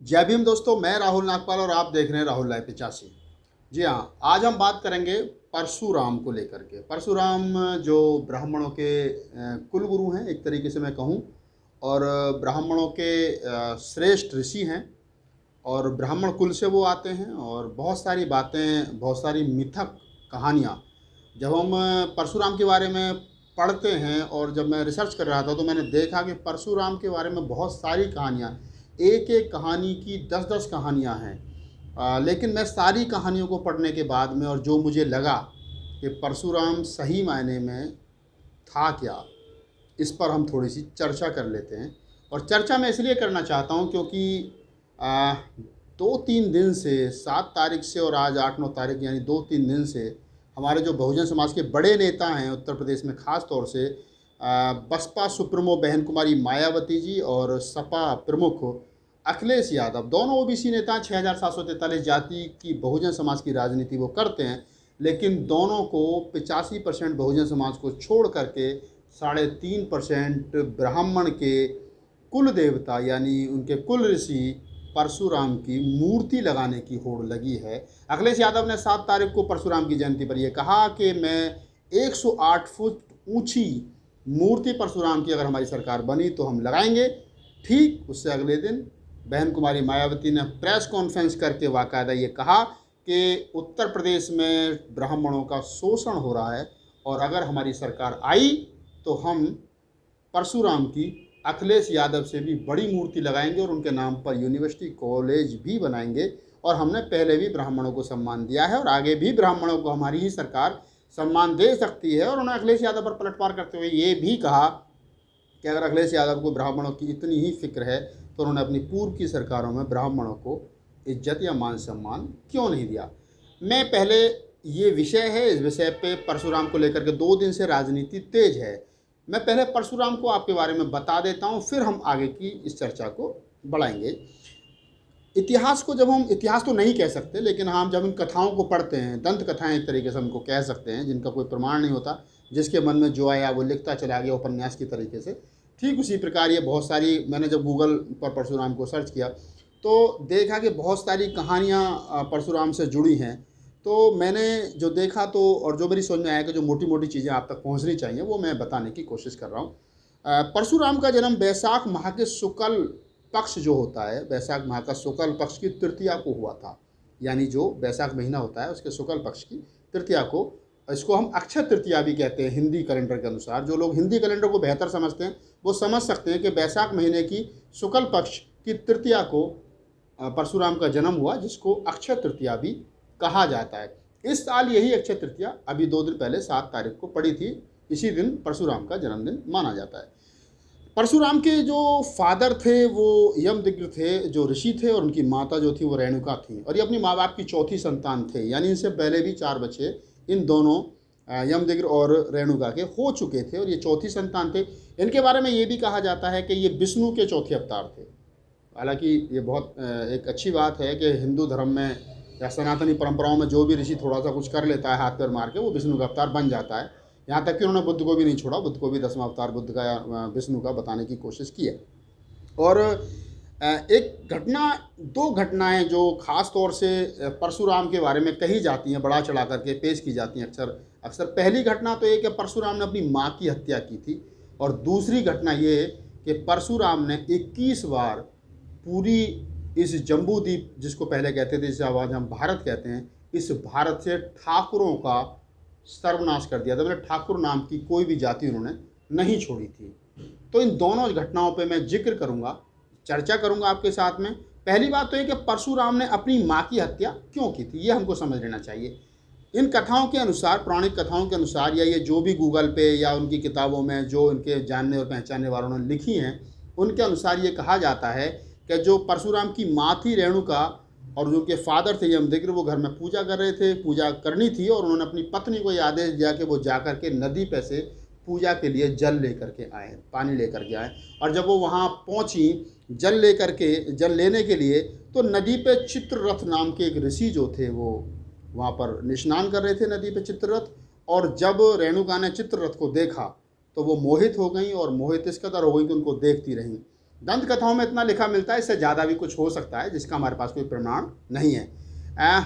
जय भीम दोस्तों, मैं राहुल नागपाल और आप देख रहे हैं राहुल लाइव 85। जी हाँ, आज हम बात करेंगे परशुराम को लेकर के। परशुराम जो ब्राह्मणों के कुल गुरु हैं एक तरीके से मैं कहूँ, और ब्राह्मणों के श्रेष्ठ ऋषि हैं, और ब्राह्मण कुल से वो आते हैं। और बहुत सारी बातें, बहुत सारी मिथक कहानियाँ जब हम परशुराम के बारे में पढ़ते हैं, और जब मैं रिसर्च कर रहा था तो मैंने देखा कि परशुराम के बारे में बहुत सारी कहानियाँ, एक एक कहानी की 10-10 कहानियाँ हैं। लेकिन मैं सारी कहानियों को पढ़ने के बाद में, और जो मुझे लगा कि परशुराम सही मायने में था क्या, इस पर हम थोड़ी सी चर्चा कर लेते हैं। और चर्चा मैं इसलिए करना चाहता हूँ क्योंकि आ, 2-3 दिन से, 7 तारीख से और आज 8-9 तारीख, यानी 2-3 दिन से हमारे जो बहुजन समाज के बड़े नेता हैं उत्तर प्रदेश में, ख़ास तौर से बसपा सुप्रीमो बहन कुमारी मायावती जी और सपा प्रमुख अखिलेश यादव, दोनों ओबीसी नेता 6743 जाति की बहुजन समाज की राजनीति वो करते हैं। लेकिन दोनों को 85% बहुजन समाज को छोड़ करके 3.5% ब्राह्मण के कुल देवता यानी उनके कुल ऋषि परशुराम की मूर्ति लगाने की होड़ लगी है। अखिलेश यादव ने 7 तारीख को परशुराम की जयंती पर यह कहा कि मैं 108 फुट ऊंची मूर्ति परशुराम की अगर हमारी सरकार बनी तो हम लगाएंगे। ठीक उससे अगले दिन बहन कुमारी मायावती ने प्रेस कॉन्फ्रेंस करके बाकायदा ये कहा कि उत्तर प्रदेश में ब्राह्मणों का शोषण हो रहा है, और अगर हमारी सरकार आई तो हम परशुराम की अखिलेश यादव से भी बड़ी मूर्ति लगाएंगे और उनके नाम पर यूनिवर्सिटी कॉलेज भी बनाएंगे। और हमने पहले भी ब्राह्मणों को सम्मान दिया है और आगे भी ब्राह्मणों को हमारी ही सरकार सम्मान दे सकती है। और उन्होंने अखिलेश यादव पर पलटवार करते हुए ये भी कहा कि अगर अखिलेश यादव को ब्राह्मणों की इतनी ही फिक्र है तो उन्होंने अपनी पूर्व की सरकारों में ब्राह्मणों को इज्जत या मान सम्मान क्यों नहीं दिया। मैं पहले, ये विषय है, इस विषय पे परशुराम को लेकर के 2 दिन से राजनीति तेज है। मैं पहले परशुराम को आपके बारे में बता देता हूँ, फिर हम आगे की इस चर्चा को बढ़ाएंगे। इतिहास को जब हम, इतिहास तो नहीं कह सकते, लेकिन हम जब इन कथाओं को पढ़ते हैं, दंत कथाएं एक तरीके से हमको कह सकते हैं, जिनका कोई प्रमाण नहीं होता, जिसके मन में जो आया वो लिखता चला गया उपन्यास की तरीके से, ठीक उसी प्रकार ये बहुत सारी, मैंने जब गूगल पर परशुराम को सर्च किया तो देखा कि बहुत सारी कहानियाँ परशुराम से जुड़ी हैं। तो मैंने जो देखा, तो और जो मेरी समझ में आया कि जो मोटी मोटी चीज़ें आप तक पहुंचनी चाहिए वो मैं बताने की कोशिश कर रहा हूँ। परशुराम का जन्म वैशाख माह के शुक्ल पक्ष जो होता है, वैशाख माह का शुक्ल पक्ष की तृतीया को हुआ था। यानी जो वैशाख महीना होता है उसके शुक्ल पक्ष की तृतीया को, इसको हम अक्षय तृतीया भी कहते हैं हिंदी कैलेंडर के अनुसार। जो लोग हिंदी कैलेंडर को बेहतर समझते हैं वो समझ सकते हैं कि वैशाख महीने की शुक्ल पक्ष की तृतीया को परशुराम का जन्म हुआ, जिसको अक्षय तृतीया भी कहा जाता है। इस साल यही अक्षय तृतीया अभी 2 दिन पहले 7 तारीख को पड़ी थी। इसी दिन परशुराम का जन्मदिन माना जाता है। परशुराम के जो फादर थे वो यमदग्नि थे, जो ऋषि थे, और उनकी माता जो थी वो रेणुका थी, और ये अपनी माँ बाप की चौथी संतान थे। यानी इनसे पहले भी 4 बच्चे इन दोनों यमदग्नि और रेणुका के हो चुके थे, और ये चौथी संतान थे। इनके बारे में ये भी कहा जाता है कि ये विष्णु के चौथे अवतार थे। हालांकि ये बहुत एक अच्छी बात है कि हिंदू धर्म में या सनातनी परंपराओं में जो भी ऋषि थोड़ा सा कुछ कर लेता है हाथ पैर मार के, वो विष्णु का अवतार बन जाता है। यहाँ तक कि उन्होंने बुद्ध को भी नहीं छोड़ा, बुद्ध को भी 10वां अवतार बुद्ध का या विष्णु का बताने की कोशिश की है। और एक घटना, 2 घटनाएं जो खास तौर से परशुराम के बारे में कही जाती हैं, बढ़ा चढ़ा करके पेश की जाती हैं अक्सर अक्सर। पहली घटना तो एक है, परशुराम ने अपनी माँ की हत्या की थी। और दूसरी घटना ये है कि परशुराम ने 21 बार पूरी इस जम्बूद्वीप, जिसको पहले कहते थे, जिसे आज हम भारत कहते हैं, इस भारत से ठाकुरों का सर्वनाश कर दिया था। मतलब ठाकुर नाम की कोई भी जाति उन्होंने नहीं छोड़ी थी। तो इन दोनों घटनाओं पे मैं जिक्र करूंगा, चर्चा करूंगा आपके साथ में। पहली बात तो ये कि परशुराम ने अपनी माँ की हत्या क्यों की थी, ये हमको समझ लेना चाहिए। इन कथाओं के अनुसार, पौराणिक कथाओं के अनुसार, या ये जो भी गूगल पे या उनकी किताबों में जो इनके जानने और पहचानने वालों ने लिखी हैं, उनके अनुसार ये कहा जाता है कि जो परशुराम की माँ थी रेणुका, और जो उनके फादर थे यमदग्नि, वो घर में पूजा कर रहे थे, पूजा करनी थी, और उन्होंने अपनी पत्नी को ये आदेश दिया कि वो जाकर के नदी पे से पूजा के लिए जल लेकर के आए, पानी लेकर के आए। और जब वो वहाँ पहुँची जल लेने के लिए, तो नदी पे चित्ररथ नाम के एक ऋषि जो थे वो वहाँ पर स्नान कर रहे थे नदी पे, चित्ररथ। और जब रेणुका ने चित्ररथ को देखा तो वो मोहित हो गई, और मोहित इस कदर हो गई कि उनको देखती रहीं। दंत कथाओं में इतना लिखा मिलता है, इससे ज़्यादा भी कुछ हो सकता है जिसका हमारे पास कोई प्रमाण नहीं है।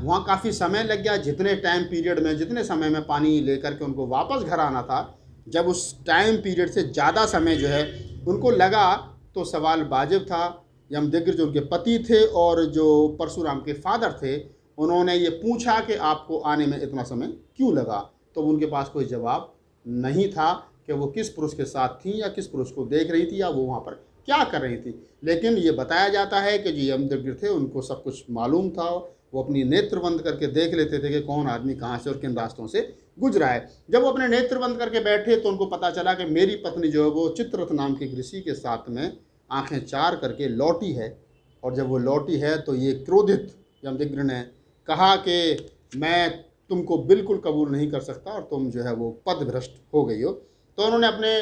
वहाँ काफ़ी समय लग गया, जितने टाइम पीरियड में, जितने समय में पानी लेकर के उनको वापस घर आना था, जब उस टाइम पीरियड से ज़्यादा समय जो है उनको लगा, तो सवाल वाजिब था। यमदग्नि जो उनके पति थे और जो परशुराम के फादर थे, उन्होंने ये पूछा कि आपको आने में इतना समय क्यों लगा, तो उनके पास कोई जवाब नहीं था कि वो किस पुरुष के साथ थी या किस पुरुष को देख रही थी या वो वहाँ पर क्या कर रही थी। लेकिन ये बताया जाता है कि जो यमदग्नि थे उनको सब कुछ मालूम था, वो अपनी नेत्र बंद करके देख लेते थे कि कौन आदमी कहाँ से और किन रास्तों से गुजरा है। जब वो अपने नेत्र बंद करके बैठे तो उनको पता चला कि मेरी पत्नी जो है वो चित्ररथ नाम के ऋषि के साथ में आंखें चार करके लौटी है। और जब वो लौटी है तो ये क्रोधित यमदग्नि ने कहा कि मैं तुमको बिल्कुल कबूल नहीं कर सकता और तुम जो है वो पदभ्रष्ट हो गई हो। तो उन्होंने अपने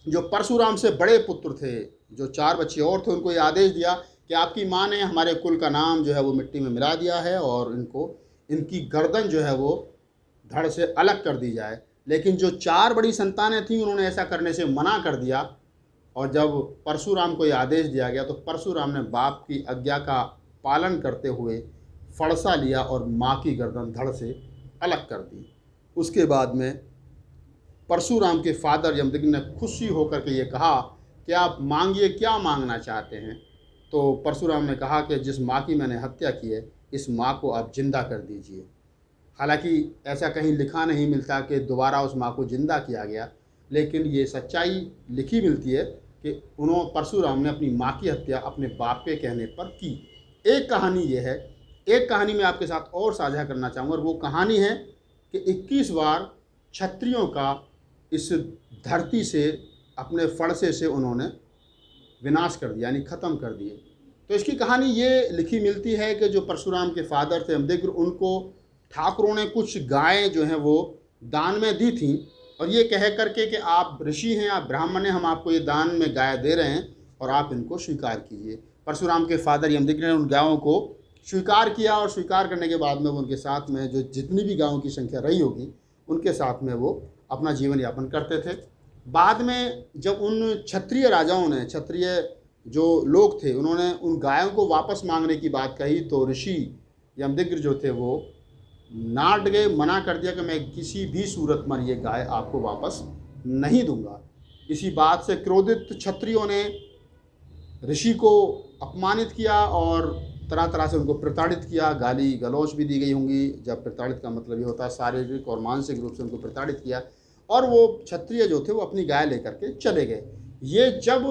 जो परशुराम से बड़े पुत्र थे, जो 4 बच्चे और थे, उनको ये आदेश दिया कि आपकी माँ ने हमारे कुल का नाम जो है वो मिट्टी में मिला दिया है और इनकी गर्दन जो है वो धड़ से अलग कर दी जाए। लेकिन जो 4 बड़ी संतानें थीं उन्होंने ऐसा करने से मना कर दिया। और जब परशुराम को ये आदेश दिया गया तो परशुराम ने बाप की आज्ञा का पालन करते हुए फरसा लिया और माँ की गर्दन धड़ से अलग कर दी। उसके बाद में परशुराम के फादर यमदग्नि ने खुशी होकर के ये कहा कि आप मांगिए, क्या मांगना चाहते हैं। तो परशुराम ने कहा कि जिस माँ की मैंने हत्या की है, इस माँ को आप जिंदा कर दीजिए। हालांकि ऐसा कहीं लिखा नहीं मिलता कि दोबारा उस माँ को जिंदा किया गया, लेकिन ये सच्चाई लिखी मिलती है कि परशुराम ने अपनी माँ की हत्या अपने बाप के कहने पर की। एक कहानी ये है, एक कहानी मैं आपके साथ और साझा करना चाहूँगा, और वो कहानी है कि 21 बार क्षत्रियों का इस धरती से अपने फड़से से उन्होंने विनाश कर दिया, यानी ख़त्म कर दिए। तो इसकी कहानी ये लिखी मिलती है कि जो परशुराम के फादर थे यमदग्नि, उनको ठाकुरों ने कुछ गायें जो हैं वो दान में दी थी, और ये कह करके कि आप ऋषि हैं, आप ब्राह्मण हैं, हम आपको ये दान में गाय दे रहे हैं और आप इनको स्वीकार कीजिए। परशुराम के फादर यमदग्नि ने उन गायों को स्वीकार किया, और स्वीकार करने के बाद में वो उनके साथ में जो जितनी भी गायों की संख्या रही होगी उनके साथ में वो अपना जीवन यापन करते थे। बाद में जब उन क्षत्रिय राजाओं ने, क्षत्रिय जो लोग थे, उन्होंने उन गायों को वापस मांगने की बात कही, तो ऋषि यमदग्नि जो थे वो नाट गए, मना कर दिया कि मैं किसी भी सूरत में ये गाय आपको वापस नहीं दूंगा। इसी बात से क्रोधित क्षत्रियों ने ऋषि को अपमानित किया और तरह तरह से उनको प्रताड़ित किया, गाली गलौज भी दी गई होंगी। जब प्रताड़ित का मतलब ये होता है शारीरिक और मानसिक रूप से उनको प्रताड़ित किया, और वो क्षत्रिय जो थे वो अपनी गाय लेकर के चले गए। ये जब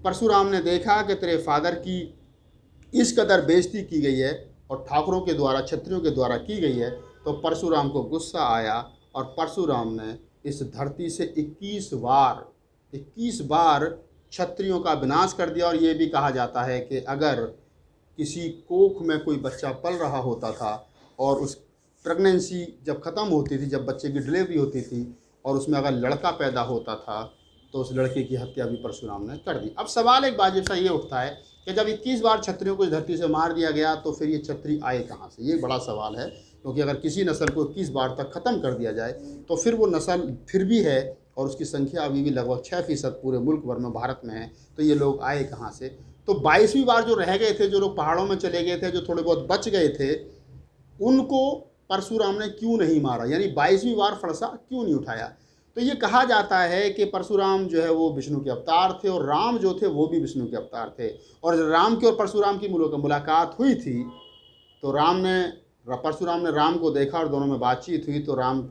परशुराम ने देखा कि तेरे फादर की इस कदर बेइज्जती की गई है और ठाकुरों के द्वारा, क्षत्रियों के द्वारा की गई है, तो परशुराम को गुस्सा आया और परशुराम ने इस धरती से 21 बार क्षत्रियों का विनाश कर दिया। और ये भी कहा जाता है कि अगर किसी कोख में कोई बच्चा पल रहा होता था और उस प्रेगनेंसी जब ख़त्म होती थी, जब बच्चे की डिलीवरी होती थी और उसमें अगर लड़का पैदा होता था, तो उस लड़के की हत्या भी परशुराम ने कर दी। अब सवाल एक वाजिब सा ये उठता है कि जब 21 बार क्षत्रियों को इस धरती से मार दिया गया, तो फिर ये क्षत्रिय आए कहाँ से? ये बड़ा सवाल है, क्योंकि अगर किसी नस्ल को 21 बार तक ख़त्म कर दिया जाए तो फिर वो नस्ल फिर भी है और उसकी संख्या अभी भी लगभग 6% पूरे मुल्क भर में, भारत में है। तो ये लोग आए कहाँ से? तो 22वीं बार जो रह गए थे, जो लोग पहाड़ों में चले गए थे, जो थोड़े बहुत बच गए थे, उनको परशुराम ने क्यों नहीं मारा, यानी 22वीं बार फरसा क्यों नहीं उठाया? तो ये कहा जाता है कि परशुराम जो है वो विष्णु के अवतार थे और राम जो थे वो भी विष्णु के अवतार थे। और जब राम की और परशुराम की मुलाकात हुई थी, तो परशुराम ने राम को देखा और दोनों में बातचीत हुई। तो राम,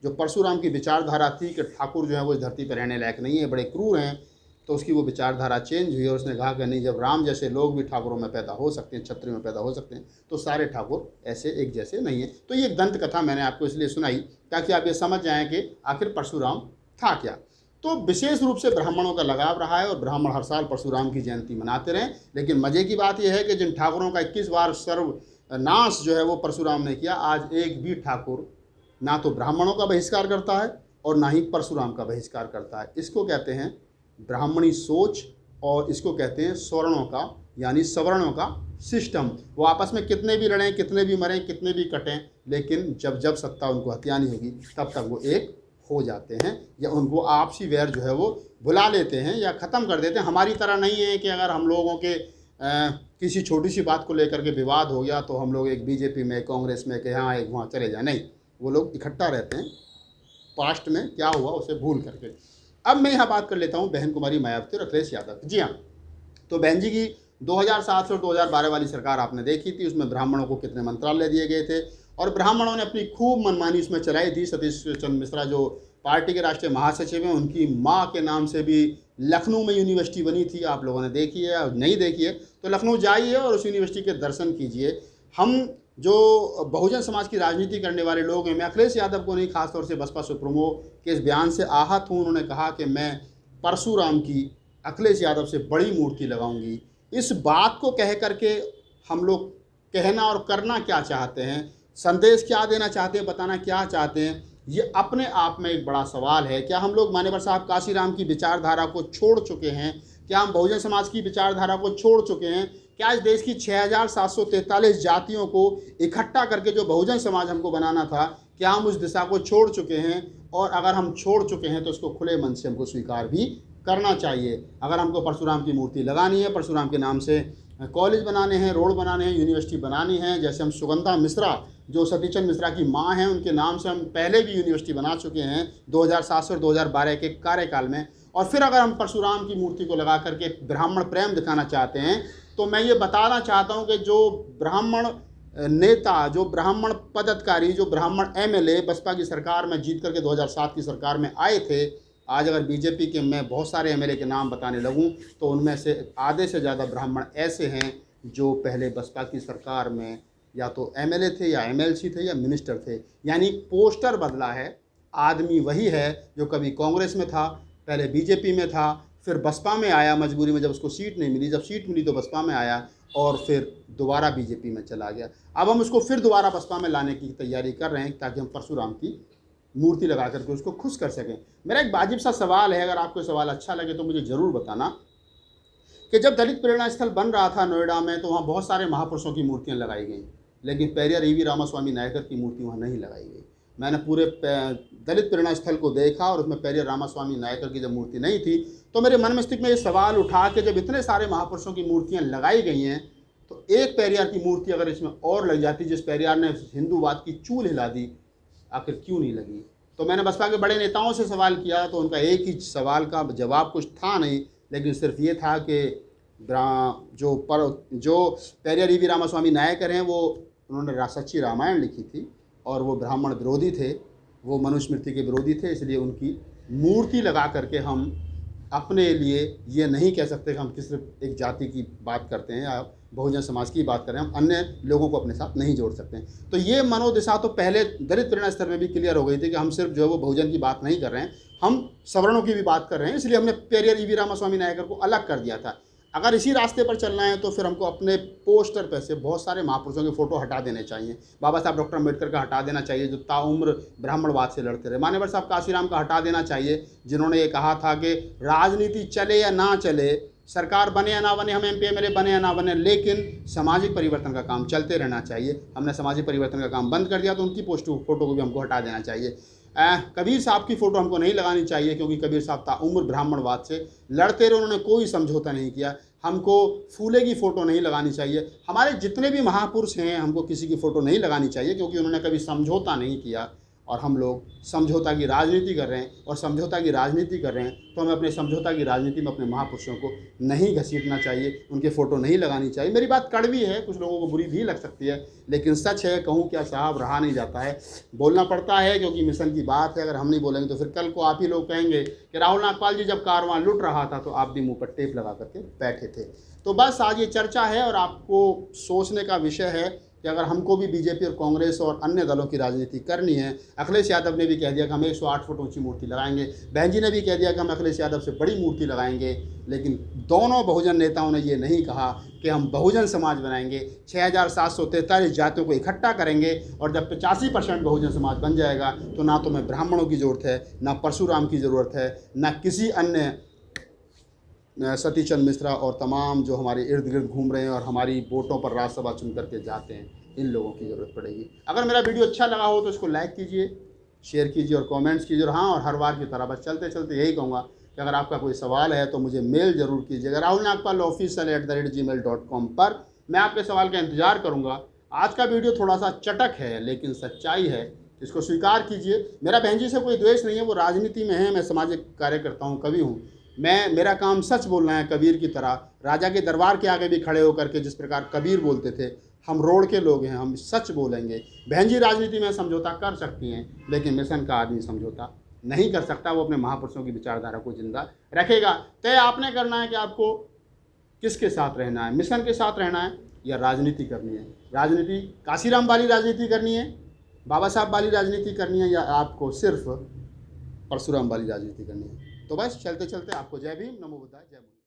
जो परशुराम की विचारधारा थी कि ठाकुर जो है वो इस धरती पर रहने लायक नहीं है, बड़े क्रूर हैं, तो उसकी वो विचारधारा चेंज हुई और उसने कहा कि नहीं, जब राम जैसे लोग भी ठाकुरों में पैदा हो सकते हैं, क्षत्रिय में पैदा हो सकते हैं, तो सारे ठाकुर ऐसे एक जैसे नहीं हैं। तो ये दंत कथा मैंने आपको इसलिए सुनाई ताकि आप ये समझ जाएं कि आखिर परशुराम था क्या। तो विशेष रूप से ब्राह्मणों का लगाव रहा है और ब्राह्मण हर साल परशुराम की जयंती मनाते रहें। लेकिन मज़े की बात यह है कि जिन ठाकुरों का 21 बार सर्वनाश जो है वो परशुराम ने किया, आज एक भी ठाकुर ना तो ब्राह्मणों का बहिष्कार करता है और ना ही परशुराम का बहिष्कार करता है। इसको कहते हैं ब्राह्मणी सोच और इसको कहते हैं स्वर्णों का, यानी सवर्णों का सिस्टम। वो आपस में कितने भी लड़ें, कितने भी मरें, कितने भी कटें, लेकिन जब जब सत्ता उनको हथियानी होगी तब तक वो एक हो जाते हैं या उनको आपसी वैर जो है वो भुला लेते हैं या ख़त्म कर देते हैं। हमारी तरह नहीं है कि अगर हम लोगों के किसी छोटी सी बात को लेकर के विवाद हो गया तो हम लोग एक बीजेपी में, कांग्रेस में कि हाँ एक वहाँ चले जाए, नहीं, वो लोग इकट्ठा रहते हैं पास्ट में क्या हुआ उसे भूल करके। अब मैं यहाँ बात कर लेता हूँ बहन कुमारी मायावती और अखिलेश यादव। जी हाँ, तो बहन जी की 2007 से और 2012 वाली सरकार आपने देखी थी, उसमें ब्राह्मणों को कितने मंत्रालय दिए गए थे और ब्राह्मणों ने अपनी खूब मनमानी उसमें चलाई थी। सतीश चंद्र मिश्रा जो पार्टी के राष्ट्रीय महासचिव हैं, उनकी माँ के नाम से भी लखनऊ में यूनिवर्सिटी बनी थी, आप लोगों ने देखी है और नहीं देखी है तो लखनऊ जाइए और उस यूनिवर्सिटी के दर्शन कीजिए। हम जो बहुजन समाज की राजनीति करने वाले लोग हैं, मैं अखिलेश यादव को नहीं, खासतौर से बसपा सुप्रीमो के इस बयान से आहत हूँ। उन्होंने कहा कि मैं परशुराम की अखिलेश यादव से बड़ी मूर्ति लगाऊंगी। इस बात को कह करके हम लोग कहना और करना क्या चाहते हैं, संदेश क्या देना चाहते हैं, बताना क्या चाहते हैं, ये अपने आप में एक बड़ा सवाल है। क्या हम लोग मान्यवर साहब काशीराम की विचारधारा को छोड़ चुके हैं? क्या हम बहुजन समाज की विचारधारा को छोड़ चुके हैं? क्या इस देश की 6743 जातियों को इकट्ठा करके जो बहुजन समाज हमको बनाना था, क्या हम उस दिशा को छोड़ चुके हैं? और अगर हम छोड़ चुके हैं तो उसको खुले मन से हमको स्वीकार भी करना चाहिए। अगर हमको परशुराम की मूर्ति लगानी है, परशुराम के नाम से कॉलेज बनाने हैं, रोड बनाने हैं, यूनिवर्सिटी बनानी है, जैसे हम सुगंधा मिश्रा जो सतीश चंद्र मिश्रा की माँ हैं उनके नाम से हम पहले भी यूनिवर्सिटी बना चुके हैं 2007 से और 2012 के कार्यकाल में, और फिर अगर हम परशुराम की मूर्ति को लगा करके ब्राह्मण प्रेम दिखाना चाहते हैं तो मैं ये बताना चाहता हूँ कि जो ब्राह्मण नेता, जो ब्राह्मण पदाधिकारी, जो ब्राह्मण एमएलए बसपा की सरकार में जीत करके 2007 की सरकार में आए थे, आज अगर बीजेपी के मैं बहुत सारे एमएलए के नाम बताने लगूं तो उनमें से आधे से ज़्यादा ब्राह्मण ऐसे हैं जो पहले बसपा की सरकार में या तो एमएलए थे या एमएलसी थे या मिनिस्टर थे। यानी पोस्टर बदला है, आदमी वही है जो कभी कांग्रेस में था, पहले बीजेपी में था, फिर बसपा में आया मजबूरी में, जब उसको सीट नहीं मिली, जब सीट मिली तो बसपा में आया और फिर दोबारा बीजेपी में चला गया। अब हम उसको फिर दोबारा बसपा में लाने की तैयारी कर रहे हैं ताकि हम परशुराम की मूर्ति लगा करके उसको खुश कर सकें। मेरा एक वाजिब सा सवाल है, अगर आपको सवाल अच्छा लगे तो मुझे ज़रूर बताना, कि जब दलित प्रेरणा स्थल बन रहा था नोएडा में तो वहाँ बहुत सारे महापुरुषों की मूर्तियाँ लगाई गई, लेकिन पेरियर ईवी रामास्वामी नायकर की मूर्ति वहाँ नहीं लगाई गई। मैंने पूरे दलित प्रेरणा स्थल को देखा और उसमें पेरियर रामास्वामी नायकर की जब मूर्ति नहीं थी तो मेरे मन मस्तिष्क में ये सवाल उठा कि जब इतने सारे महापुरुषों की मूर्तियाँ लगाई गई हैं तो एक पेरियार की मूर्ति अगर इसमें और लग जाती, जिस पेरियार ने हिंदूवाद की चूल हिला दी, आखिर क्यों नहीं लगी? तो मैंने बसपा के बड़े नेताओं से सवाल किया तो उनका एक ही सवाल का जवाब कुछ था नहीं, लेकिन सिर्फ ये था कि जो पेरियर ईवी रामास्वामी नायकर हैं वो उन्होंने सच्ची रामायण लिखी थी और वो ब्राह्मण विरोधी थे, वो मनुस्मृति के विरोधी थे, इसलिए उनकी मूर्ति लगा करके हम अपने लिए ये नहीं कह सकते कि हम किसी एक जाति की बात करते हैं या बहुजन समाज की बात करें, हम अन्य लोगों को अपने साथ नहीं जोड़ सकते हैं। तो ये मनोदशा तो पहले दलित प्रेरणा स्तर में भी क्लियर हो गई थी कि हम सिर्फ जो है वो बहुजन की बात नहीं कर रहे हैं, हम सवर्णों की भी बात कर रहे हैं, इसलिए हमने पेरियर ईवी रामास्वामी नायकर को अलग कर दिया था। अगर इसी रास्ते पर चलना है तो फिर हमको अपने पोस्टर पर से बहुत सारे महापुरुषों के फ़ोटो हटा देने चाहिए। बाबा साहब डॉक्टर अम्बेडकर का हटा देना चाहिए जो ताउम्र ब्राह्मणवाद से लड़ते रहे। मान्यवर साहब काशीराम का हटा देना चाहिए जिन्होंने ये कहा था कि राजनीति चले या ना चले, सरकार बने या ना बने, हम एमपी एमएलए बने या ना बने, लेकिन सामाजिक परिवर्तन का काम चलते रहना चाहिए। हमने सामाजिक परिवर्तन का काम बंद कर दिया तो उनकी फ़ोटो को भी हमको हटा देना चाहिए। कबीर साहब की फ़ोटो हमको नहीं लगानी चाहिए क्योंकि कबीर साहब ताउम्र ब्राह्मणवाद से लड़ते रहे, उन्होंने कोई समझौता नहीं किया। हमको फूले की फ़ोटो नहीं लगानी चाहिए। हमारे जितने भी महापुरुष हैं हमको किसी की फ़ोटो नहीं लगानी चाहिए क्योंकि उन्होंने कभी समझौता नहीं किया और हम लोग समझौता की राजनीति कर रहे हैं। और समझौता की राजनीति कर रहे हैं तो हमें अपने समझौता की राजनीति में अपने महापुरुषों को नहीं घसीटना चाहिए, उनके फ़ोटो नहीं लगानी चाहिए। मेरी बात कड़वी है, कुछ लोगों को बुरी भी लग सकती है, लेकिन सच है, कहूँ क्या साहब, रहा नहीं जाता है, बोलना पड़ता है क्योंकि मिशन की बात है। अगर हम नहीं बोलेंगे तो फिर कल को आप ही लोग कहेंगे कि राहुल नागपाल जी जब कारवां लुट रहा था तो आप भी मुँह पर टेप लगा करके बैठे थे। तो बस आज ये चर्चा है और आपको सोचने का विषय है कि अगर हमको भी बीजेपी और कांग्रेस और अन्य दलों की राजनीति करनी है। अखिलेश यादव ने भी कह दिया कि हम 108 फुट ऊंची मूर्ति लगाएंगे, बहन जी ने भी कह दिया कि हम अखिलेश यादव से बड़ी मूर्ति लगाएंगे, लेकिन दोनों बहुजन नेताओं ने ये नहीं कहा कि हम बहुजन समाज बनाएंगे, 6743 जातियों को इकट्ठा करेंगे और जब 85% बहुजन समाज बन जाएगा तो ना तो मैं ब्राह्मणों की ज़रूरत है, ना परशुराम की ज़रूरत है, ना किसी अन्य सतीश चंद्र मिश्रा और तमाम जो हमारे इर्द गिर्द घूम रहे हैं और हमारी वोटों पर राज्यसभा चुन करके जाते हैं, इन लोगों की ज़रूरत पड़ेगी। अगर मेरा वीडियो अच्छा लगा हो तो इसको लाइक कीजिए, शेयर कीजिए और कमेंट्स कीजिए। और हाँ, और हर बार की तरह बस चलते चलते यही कहूँगा कि अगर आपका कोई सवाल है तो मुझे मेल ज़रूर कीजिएगा rahulnagpalofficial@gmail.com पर। मैं आपके सवाल का इंतज़ार करूँगा। आज का वीडियो थोड़ा सा चटक है लेकिन सच्चाई है, इसको स्वीकार कीजिए। मेरा बहन जी से कोई द्वेष नहीं है, वो राजनीति में है, मैं सामाजिक कार्यकर्ता हूँ, कवि हूँ। मेरा काम सच बोलना है, कबीर की तरह राजा के दरबार के आगे भी खड़े होकर के जिस प्रकार कबीर बोलते थे। हम रोड के लोग हैं, हम सच बोलेंगे। बहन जी राजनीति में समझौता कर सकती हैं, लेकिन मिशन का आदमी समझौता नहीं कर सकता। वो अपने महापुरुषों की विचारधारा को जिंदा रखेगा। तय आपने करना है कि आपको किसके साथ रहना है, मिशन के साथ रहना है या राजनीति करनी है। राजनीति काशीराम वाली राजनीति करनी है, बाबा साहब वाली राजनीति करनी है, या आपको सिर्फ परशुराम वाली राजनीति करनी है। तो बस चलते चलते आपको जय भीम, नमो बुद्धाय, जय।